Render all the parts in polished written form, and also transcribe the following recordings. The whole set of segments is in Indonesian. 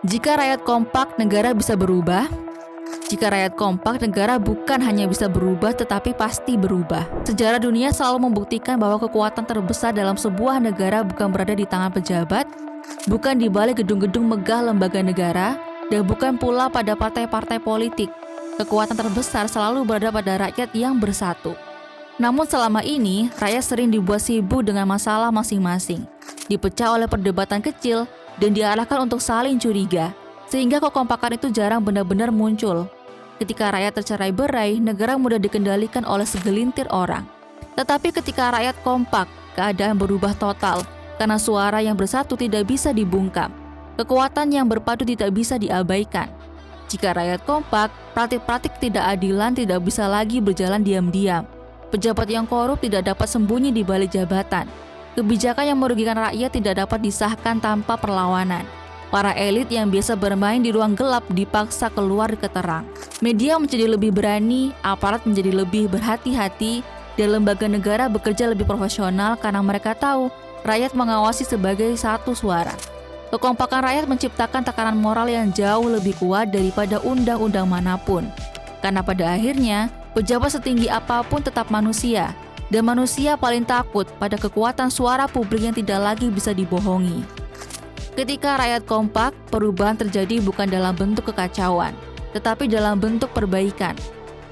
Jika rakyat kompak, negara bisa berubah. Jika rakyat kompak, negara bukan hanya bisa berubah, tetapi pasti berubah. Sejarah dunia selalu membuktikan bahwa kekuatan terbesar dalam sebuah negara bukan berada di tangan pejabat, bukan di balik gedung-gedung megah lembaga negara, dan bukan pula pada partai-partai politik. Kekuatan terbesar selalu berada pada rakyat yang bersatu. Namun selama ini, rakyat sering dibuat sibuk dengan masalah masing-masing, dipecah oleh perdebatan kecil, dan diarahkan untuk saling curiga, sehingga kekompakan itu jarang benar-benar muncul. Ketika rakyat tercerai-berai, negara mudah dikendalikan oleh segelintir orang. Tetapi ketika rakyat kompak, keadaan berubah total, karena suara yang bersatu tidak bisa dibungkam. Kekuatan yang berpadu tidak bisa diabaikan. Jika rakyat kompak, praktik-praktik tidak adilan tidak bisa lagi berjalan diam-diam. Pejabat yang korup tidak dapat sembunyi di balik jabatan. Kebijakan yang merugikan rakyat tidak dapat disahkan tanpa perlawanan. Para elit yang biasa bermain di ruang gelap dipaksa keluar ke terang. Media menjadi lebih berani, aparat menjadi lebih berhati-hati, dan lembaga negara bekerja lebih profesional karena mereka tahu rakyat mengawasi sebagai satu suara. Kekompakan rakyat menciptakan tekanan moral yang jauh lebih kuat daripada undang-undang manapun. Karena pada akhirnya, pejabat setinggi apapun tetap manusia. Dan manusia paling takut pada kekuatan suara publik yang tidak lagi bisa dibohongi. Ketika rakyat kompak, perubahan terjadi bukan dalam bentuk kekacauan, tetapi dalam bentuk perbaikan.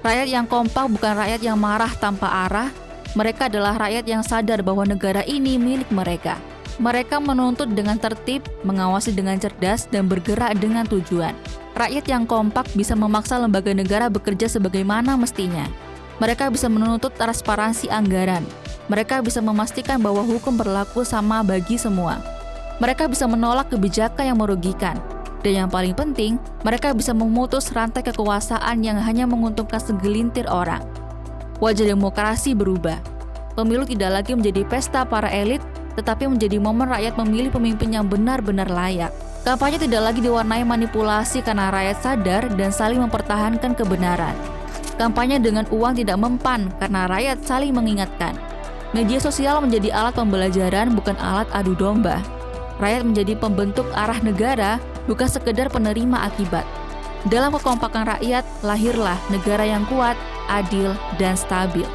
Rakyat yang kompak bukan rakyat yang marah tanpa arah, mereka adalah rakyat yang sadar bahwa negara ini milik mereka. Mereka menuntut dengan tertib, mengawasi dengan cerdas, dan bergerak dengan tujuan. Rakyat yang kompak bisa memaksa lembaga negara bekerja sebagaimana mestinya. Mereka bisa menuntut transparansi anggaran. Mereka bisa memastikan bahwa hukum berlaku sama bagi semua. Mereka bisa menolak kebijakan yang merugikan. Dan yang paling penting, mereka bisa memutus rantai kekuasaan yang hanya menguntungkan segelintir orang. Wajah demokrasi berubah. Pemilu tidak lagi menjadi pesta para elit, tetapi menjadi momen rakyat memilih pemimpin yang benar-benar layak. Kampanye tidak lagi diwarnai manipulasi karena rakyat sadar dan saling mempertahankan kebenaran. Kampanye dengan uang tidak mempan karena rakyat saling mengingatkan. Media sosial menjadi alat pembelajaran bukan alat adu domba. Rakyat menjadi pembentuk arah negara bukan sekedar penerima akibat. Dalam kekompakan rakyat, lahirlah negara yang kuat, adil, dan stabil.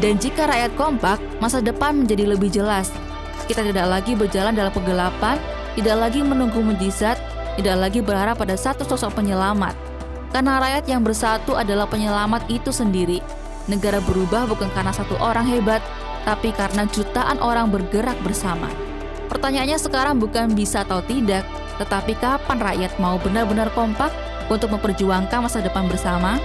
Dan jika rakyat kompak, masa depan menjadi lebih jelas. Kita tidak lagi berjalan dalam kegelapan, tidak lagi menunggu mujizat, tidak lagi berharap pada satu sosok penyelamat. Karena rakyat yang bersatu adalah penyelamat itu sendiri. Negara berubah bukan karena satu orang hebat, tapi karena jutaan orang bergerak bersama. Pertanyaannya sekarang bukan bisa atau tidak, tetapi kapan rakyat mau benar-benar kompak untuk memperjuangkan masa depan bersama?